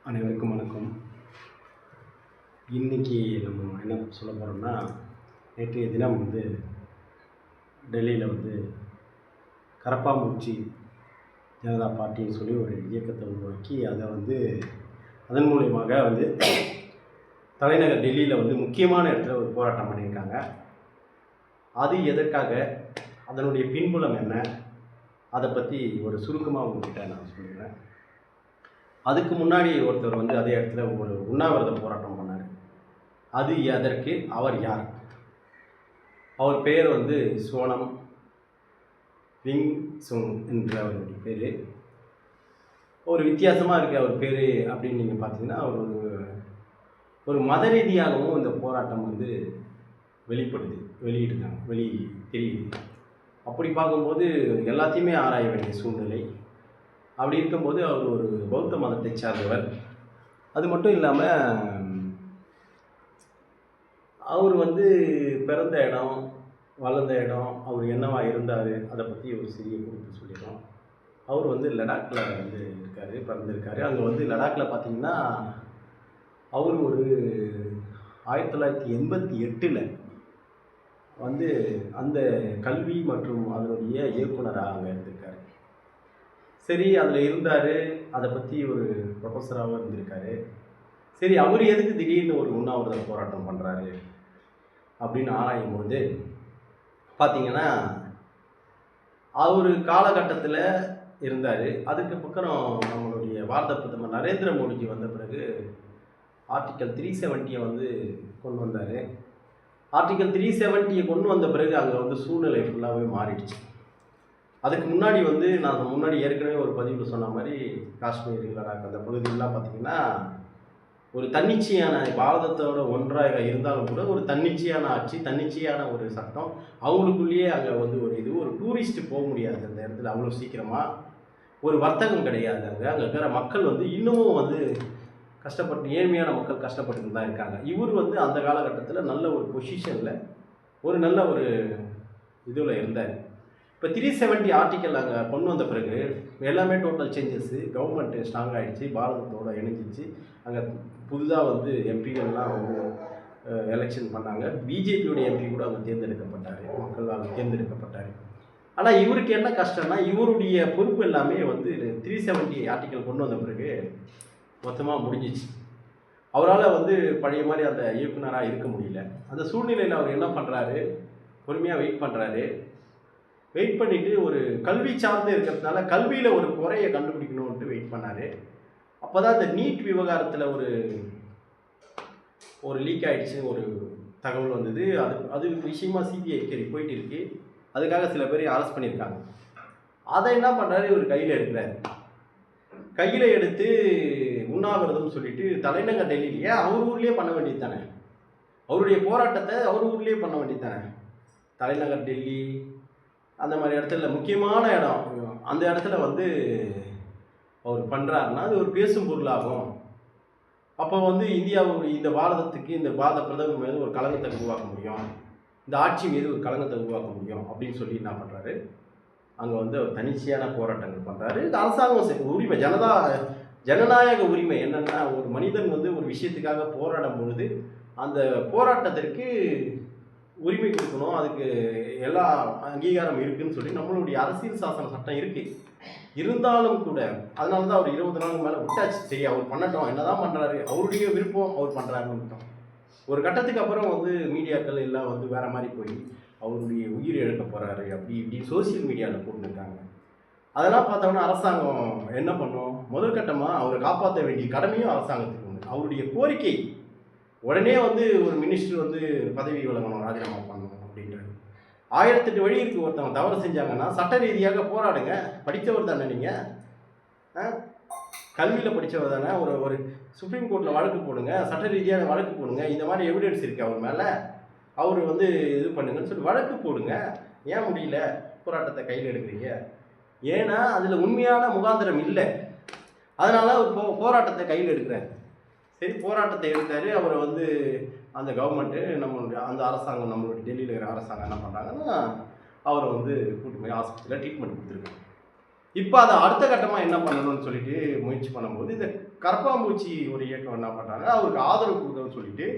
அனைவருக்கும் வணக்கம். இன்றைக்கி நம்ம என்ன சொல்ல போகிறோம்னா, நேற்றைய தினம் டெல்லியில் கரப்பாம்பூச்சி ஜனதா பார்ட்டின்னு சொல்லி ஒரு இயக்கத்தை உருவாக்கி அதை அதன் மூலியமாக தலைநகர் டெல்லியில் முக்கியமான இடத்துல ஒரு போராட்டம் பண்ணியிருக்காங்க. அது எதற்காக, அதனுடைய பின்புலம் என்ன, அதை பற்றி ஒரு சுருக்கமாக உங்கள்கிட்ட நான் சொல்லிடுறேன். அதுக்கு முன்னாடி ஒருத்தர் அதே இடத்துல ஒரு உண்ணாவிரத போராட்டம் பண்ணார். அது எதற்கு, அவர் யார்? அவர் பேர் சோனம் விங் சுங் என்ற அவருடைய பேர். ஒரு வித்தியாசமாக இருக்குது அவர் பேர் அப்படின்னு நீங்கள் பார்த்தீங்கன்னா, அவர் ஒரு மத ரீதியாகவும் இந்த போராட்டம் வெளியிட்டிருக்காங்க, தெரியுது. அப்படி பார்க்கும்போது எல்லாத்தையுமே ஆராய வேண்டிய சூழ்நிலை. அப்படி இருக்கும்போது அவர் ஒரு பௌத்த மதத்தை சார்ந்தவர். அது மட்டும் இல்லாமல் அவர் பிறந்த இடம், வளர்ந்த இடம், அவர் என்னவா இருந்தார், அதை பற்றி ஒரு சிறிய குறிப்பு சொல்லிடுறோம். அவர் லடாக்கில் இருக்கார், பிறந்திருக்காரு. அங்கே லடாக்கில் பார்த்திங்கன்னா அவர் ஒரு 1988 அந்த கல்வி மற்றும் அதனுடைய இயக்குனராக அங்கே இருந்திருக்காரு. சரி, அதில் இருந்தார். அதை பற்றி ஒரு ப்ரொஃபஸராகவும் இருந்திருக்காரு. சரி, அவர் எதுக்கு திடீர்னு ஒரு உண்ணாவிரத போராட்டம் பண்ணுறாரு அப்படின்னு ஆராயும்போது பார்த்திங்கன்னா, அவர் காலகட்டத்தில் இருந்தார். அதுக்கு பக்கம் நம்மளுடைய பாரத பிரதமர் நரேந்திர மோடிஜி வந்த பிறகு ஆர்டிக்கல் 370 கொண்டு வந்தார். ஆர்டிக்கல் 370 கொண்டு வந்த பிறகு அங்கே சூழ்நிலை ஃபுல்லாகவே மாறிடுச்சு. அதுக்கு முன்னாடி நான் முன்னாடி ஏற்கனவே ஒரு பதிவில் சொன்ன மாதிரி காஷ்மீர், லடாக் அந்த பகுதியெல்லாம் பார்த்திங்கன்னா ஒரு தன்னிச்சையான, பாரதத்தோட ஒன்றாக இருந்தாலும் கூட ஒரு தன்னிச்சையான ஆட்சி, தன்னிச்சையான ஒரு சட்டம். அவங்களுக்குள்ளேயே அங்கே ஒரு டூரிஸ்ட் போக முடியாது அந்த இடத்துல அவ்வளோ சீக்கிரமாக. ஒரு வர்த்தகம் கிடையாது. அங்கே இருக்கிற மக்கள் இன்னமும் கஷ்டப்பட்டு, ஏழ்மையான மக்கள் கஷ்டப்பட்டு தான் இருக்காங்க. இவர் அந்த காலகட்டத்தில் நல்ல ஒரு பொசிஷனில், ஒரு நல்ல ஒரு இதில் இருந்தார். இப்போ 370 ஆர்டிக்கல் அங்கே கொண்டு வந்த பிறகு எல்லாமே டோட்டல் சேஞ்சஸ்ஸு. கவர்மெண்ட்டு ஸ்ட்ராங் ஆகிடுச்சு, பாரதத்தோடு இணைஞ்சிச்சு. அங்கே புதுதாக எம்பிகள்லாம் எலெக்ஷன் பண்ணாங்க. பிஜேபியோடைய எம்பி கூட அங்கே தேர்ந்தெடுக்கப்பட்டார், மக்களால் தேர்ந்தெடுக்கப்பட்டார். ஆனால் இவருக்கு என்ன கஷ்டம்னா, இவருடைய பொறுப்பு எல்லாமே 370 ஆர்டிக்கல் கொண்டு வந்த பிறகு மொத்தமாக முடிஞ்சிச்சு. அவரால் பழைய மாதிரி அந்த இயக்குனராக இருக்க முடியல. அந்த சூழ்நிலையில் அவர் என்ன பண்ணுறாரு, பொறுமையாக வெயிட் பண்ணிவிட்டு ஒரு கல்வி சார்ந்து இருக்கிறதுனால கல்வியில் ஒரு குறையை கண்டுபிடிக்கணும்ன்ட்டு வெயிட் பண்ணார். அப்போ தான் இந்த நீட் விவகாரத்தில் ஒரு லீக் ஆகிடுச்சு, ஒரு தகவல் வந்தது. அது விஷயமாக சிபிஐ கேரி போயிட்டு இருக்கு. அதுக்காக சில பேரை அரெஸ்ட் பண்ணியிருக்காங்க. அதை என்ன பண்ணுறாரு, இவர் கையில் எடுத்து உண்ணாவிரதம்னு சொல்லிட்டு தலைநகர் டெல்லியிலேயே அவர் ஊர்லேயே பண்ண வேண்டியது தானே, அவருடைய போராட்டத்தை அவர் ஊர்லேயே பண்ண வேண்டியது தானே. தலைநகர் டெல்லி அந்த மாதிரி இடத்துல, முக்கியமான இடம், அந்த இடத்துல அவர் பண்ணுறாருன்னா அது ஒரு பேசும் பொருளாகும். அப்போ இந்தியாவுடைய இந்த பாரதத்துக்கு, இந்த பாரத பிரதமர் மீது ஒரு களங்கத்தை உருவாக்க முடியும், இந்த ஆட்சி மீது ஒரு களங்கத்தை உருவாக்க முடியும் அப்படின்னு சொல்லி என்ன பண்ணுறாரு, அங்கே அவர் தனிச்சையான போராட்டங்கள் பண்ணுறாரு. இது அரசாங்கம் உரிமை, ஜனநாயக உரிமை என்னென்னா, ஒரு மனிதன் ஒரு விஷயத்துக்காக போராடும் பொழுது அந்த போராட்டத்திற்கு உரிமை கொடுக்கணும், அதுக்கு எல்லா அங்கீகாரம் இருக்குதுன்னு சொல்லி நம்மளுடைய அரசியல் சாசன சட்டம் இருக்குது. இருந்தாலும் கூட அதனால தான் அவர் 20 நாளுக்கு மேலே விட்டாச்சு. சரி, அவர் பண்ணட்டும், என்ன தான் பண்ணுறாரு, அவருடைய விருப்பம், அவர் பண்ணுறாருன்னு விட்டோம். ஒரு கட்டத்துக்கு அப்புறம் மீடியாக்கள் எல்லாம் வேறு மாதிரி போய் அவருடைய உயிர் இழக்க போகிறாரு அப்படி இப்படி சோசியல் மீடியாவில் போட்டுருக்காங்க. அதெல்லாம் பார்த்தோம்னா அரசாங்கம் என்ன பண்ணும், முதல் கட்டமாக அவரை காப்பாற்ற வேண்டிய கடமையும் அரசாங்கத்துக்கு உண்டு. அவருடைய கோரிக்கை உடனே ஒரு மினிஸ்டர் பதவி விலகணும், ராஜினாமா பண்ணணும் அப்படின்றது 1008 வழி இருக்குது. ஒருத்தவங்க தவறு செஞ்சாங்கன்னா சட்ட ரீதியாக போராடுங்க. படித்தவர் தானே நீங்கள், கல்வியில் படித்தவர் தானே. ஒரு சுப்ரீம் கோர்ட்டில் வழக்கு போடுங்க, சட்ட ரீதியாக வழக்கு போடுங்க. இந்த மாதிரி எவிடன்ஸ் இருக்குது அவர் மேலே, அவர் இது பண்ணுங்கன்னு சொல்லி வழக்கு போடுங்க. ஏன் முடியல, போராட்டத்தை கையில் எடுக்கிறீங்க? ஏன்னா அதில் உண்மையான முகாந்திரம் இல்லை, அதனால போராட்டத்தை கையில் எடுக்கிறார். சரி, போராட்டத்தை எடுத்தார். அவரை அந்த கவர்மெண்ட்டு, நம்மளுடைய அந்த அரசாங்கம், நம்மளுடைய டெல்லியில் இருக்கிற அரசாங்கம் என்ன பண்ணுறாங்கன்னா, அவரை கூட்டு போய் ஹாஸ்பிட்டலில் ட்ரீட்மெண்ட் கொடுத்துருக்காங்க. இப்போ அதை அடுத்த கட்டமாக என்ன பண்ணணும்னு சொல்லிட்டு முயற்சி பண்ணும்போது இந்த கரப்பாம்பூச்சி ஒரு இயக்கம் என்ன பண்ணுறாங்க, அவருக்கு ஆதரவு கொடுக்கணும்னு சொல்லிட்டு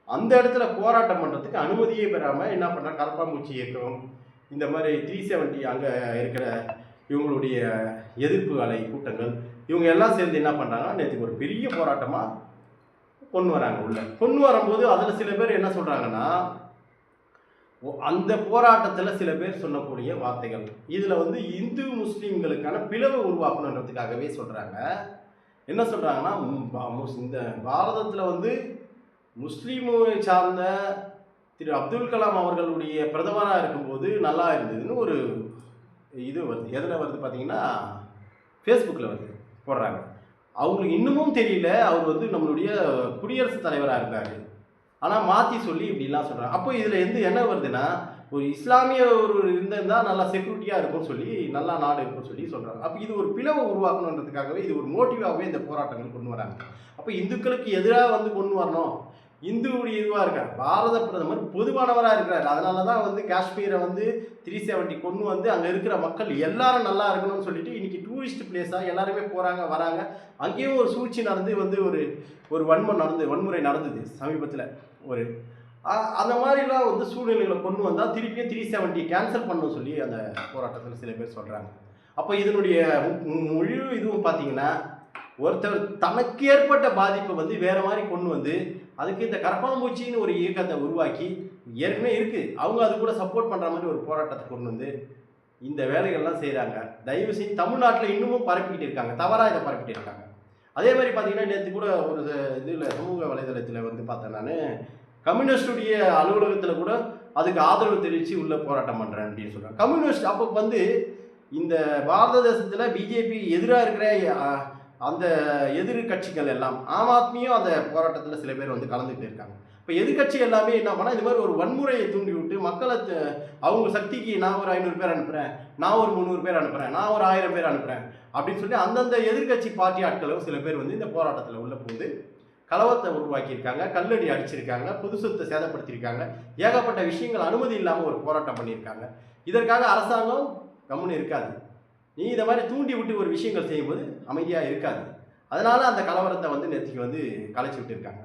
அந்த இடத்துல போராட்டம் பண்ணுறதுக்கு அனுமதியே பெறாமல் என்ன பண்ணுறாங்க, கரப்பாம்பூச்சி இயக்கம் இந்த மாதிரி 370 அங்கே இருக்கிற இவங்களுடைய எதிர்ப்பு அலை கூட்டங்கள் இவங்க எல்லாம் சேர்ந்து என்ன பண்ணுறாங்கன்னா நேற்றுக்கு ஒரு பெரிய போராட்டமாக கொண்டு வராங்க. உள்ள கொண்டு வரும்போது அதில் சில பேர் என்ன சொல்கிறாங்கன்னா, அந்த போராட்டத்தில் சில பேர் சொல்லக்கூடிய வார்த்தைகள் இதில் வந்து இந்து முஸ்லீம்களுக்கான பிளவு உருவாக்கணுன்றதுக்காகவே சொல்கிறாங்க. என்ன சொல்கிறாங்கன்னா, இந்த பாரதத்தில் வந்து முஸ்லீமை சார்ந்த திரு அப்துல் கலாம் அவர்களுடைய பிரதமராக இருக்கும்போது நல்லா இருந்ததுன்னு ஒரு இது வருது. எதில் வருது பார்த்தீங்கன்னா, ஃபேஸ்புக்கில் வருது, போடுறாங்க. அவங்களுக்கு இன்னமும் தெரியல அவர் வந்து நம்மளுடைய குடியரசுத் தலைவராக இருக்கார், ஆனால் மாற்றி சொல்லி இப்படிலாம் சொல்கிறாங்க. அப்போ இதில் என்ன வருதுன்னா, ஒரு இஸ்லாமிய ஒரு இருந்தால் நல்லா செக்யூரிட்டியாக இருக்கும்னு சொல்லி, நல்லா நாடு இருக்கும்னு சொல்லி சொல்கிறாங்க. அப்போ இது ஒரு பிளவை உருவாக்கணுன்றதுக்காகவே இது ஒரு மோட்டிவாகவே இந்த போராட்டங்கள் கொண்டு வராங்க. அப்போ இந்துக்களுக்கு எதிராக வந்து கொண்டு வரணும், இந்துவுடைய இதுவாக இருக்கார், பாரத பிரதமர் பொதுவானவராக இருக்கிறார். அதனால தான் வந்து காஷ்மீரை வந்து 370 கொண்டு வந்து அங்கே இருக்கிற மக்கள் எல்லாரும் நல்லா இருக்கணும்னு சொல்லிட்டு இன்றைக்கி டூரிஸ்ட் பிளேஸாக எல்லாருமே போகிறாங்க வராங்க. அங்கேயும் ஒரு சூழ்ச்சி நடந்து வந்து ஒரு வன்முறை நடந்தது சமீபத்தில். அந்த மாதிரிலாம் வந்து சூழ்நிலைகளை கொண்டு வந்தால் திருப்பியும் 370 கேன்சல் பண்ணணும் சொல்லி அந்த போராட்டத்தில் சில பேர் சொல்கிறாங்க. அப்போ இதனுடைய முழு இதுவும் பார்த்தீங்கன்னா, ஒருத்தர் தனக்கு ஏற்பட்ட பாதிப்பை வந்து வேறு மாதிரி கொண்டு வந்து அதுக்கு இந்த கரப்பாம்பூச்சின்னு ஒரு இயக்கத்தை உருவாக்கி ஏற்கனவே இருக்குது, அவங்க அது கூட சப்போர்ட் பண்ணுற மாதிரி ஒரு போராட்டத்தை கொண்டு வந்து இந்த வேலைகள்லாம் செய்கிறாங்க. தயவு செஞ்சு தமிழ்நாட்டில் இன்னமும் பரப்பிக்கிட்டு இருக்காங்க, தவறாக இதை பரப்பிட்டு இருக்காங்க. அதே மாதிரி பார்த்தீங்கன்னா, நேற்று கூட ஒரு இதில் சமூக வலைதளத்தில் வந்து பார்த்தேன் நான், கம்யூனிஸ்டுடைய அலுவலகத்தில் கூட அதுக்கு ஆதரவு தெரிவித்து உள்ள போராட்டம் பண்ணுறேன் அப்படின்னு சொல்கிறாங்க. கம்யூனிஸ்ட் அப்போ வந்து இந்த பாரத தேசத்தில் பிஜேபி எதிராக இருக்கிற அந்த எதிர்கட்சிகள் எல்லாம், ஆம் ஆத்மியும் அந்த போராட்டத்தில் சில பேர் வந்து கலந்துக்கிட்டு இருக்காங்க. இப்போ எதிர்கட்சி எல்லாமே என்ன பண்ணால் இந்த மாதிரி ஒரு வன்முறையை தூண்டி விட்டு மக்களை அவங்க சக்திக்கு நான் ஒரு 500 பேர் அனுப்புகிறேன், நான் ஒரு 300 பேர் அனுப்புகிறேன், நான் ஒரு 1000 பேர் அனுப்புகிறேன் அப்படின்னு சொல்லி அந்தந்த எதிர்கட்சி பார்ட்டி ஆட்களும் சில பேர் வந்து இந்த போராட்டத்தில் உள்ள போது கலவரத்தை உருவாக்கியிருக்காங்க, கல்லடி அடிச்சிருக்காங்க, பொது சொத்தை சேதப்படுத்தியிருக்காங்க, ஏகப்பட்ட விஷயங்கள் அனுமதி இல்லாமல் ஒரு போராட்டம் பண்ணியிருக்காங்க. இதற்காக அரசாங்கம் கம்முன்னு இருக்காது. நீ இதை மாதிரி தூண்டி விட்டு ஒரு விஷயங்கள் செய்யும்போது அமைதியாக இருக்காது. அதனால் அந்த கலவரத்தை வந்து நேற்றுக்கு வந்து கலைச்சி விட்டுருக்காங்க.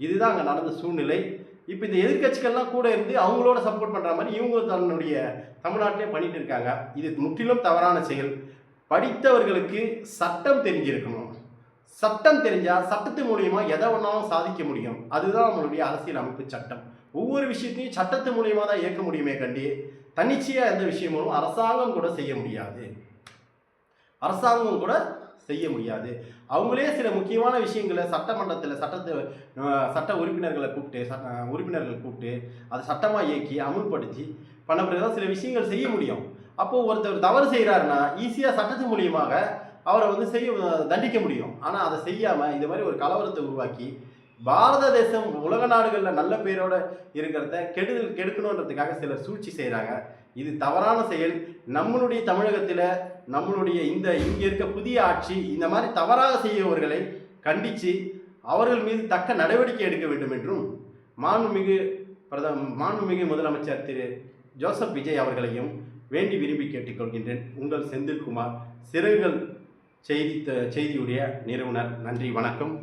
இதுதான் அங்கே நடந்த சூழ்நிலை. இப்போ இந்த எதிர்கட்சிகள்லாம் கூட இருந்து அவங்களோட சப்போர்ட் பண்ணுற மாதிரி இவங்க தன்னுடைய தமிழ்நாட்டிலே பண்ணிட்டு இருக்காங்க. இது முற்றிலும் தவறான செயல். படித்தவர்களுக்கு சட்டம் தெரிஞ்சிருக்கணும். சட்டம் தெரிஞ்சால் சட்டத்தின் மூலியமாக எதை ஒன்றாலும் சாதிக்க முடியும். அதுதான் நம்மளுடைய அரசியல் அமைப்பு சட்டம். ஒவ்வொரு விஷயத்தையும் சட்டத்தின் மூலியமாக தான் இயக்க முடியுமே கண்டி தன்னிச்சையாக எந்த விஷயமும் அரசாங்கம் கூட செய்ய முடியாது. அவங்களே சில முக்கியமான விஷயங்களை சட்டமன்றத்தில் சட்ட உறுப்பினர்கள் கூப்பிட்டு அதை சட்டமாக இயக்கி அமுல்படுத்தி பண்ண பிறகுதான் சில விஷயங்கள் செய்ய முடியும். அப்போது ஒருத்தர் தவறு செய்கிறாருன்னா ஈஸியாக சட்டத்தின் மூலியமாக அவரை வந்து தண்டிக்க முடியும். ஆனால் அதை செய்யாமல் இந்த மாதிரி ஒரு கலவரத்தை உருவாக்கி பாரத தேசம் உலக நாடுகளில் நல்ல பேரோடு இருக்கிறத கெடுக்கணுன்றதுக்காக சிலர் சூழ்ச்சி செய்கிறாங்க. இது தவறான செயல். நம்மளுடைய தமிழகத்தில் நம்மளுடைய இங்கே இருக்க புதிய ஆட்சி இந்த மாதிரி தவறாக செய்யவர்களை கண்டித்து அவர்கள் மீது தக்க நடவடிக்கை எடுக்க வேண்டும் என்றும் மாண்புமிகு முதலமைச்சர் திரு ஜோசப் விஜய் அவர்களையும் வேண்டி விரும்பி கேட்டுக்கொள்கின்றேன். உங்கள் செந்தில்குமார், சிறகுகள் செய்தியுடைய நிறுவனர். நன்றி, வணக்கம்.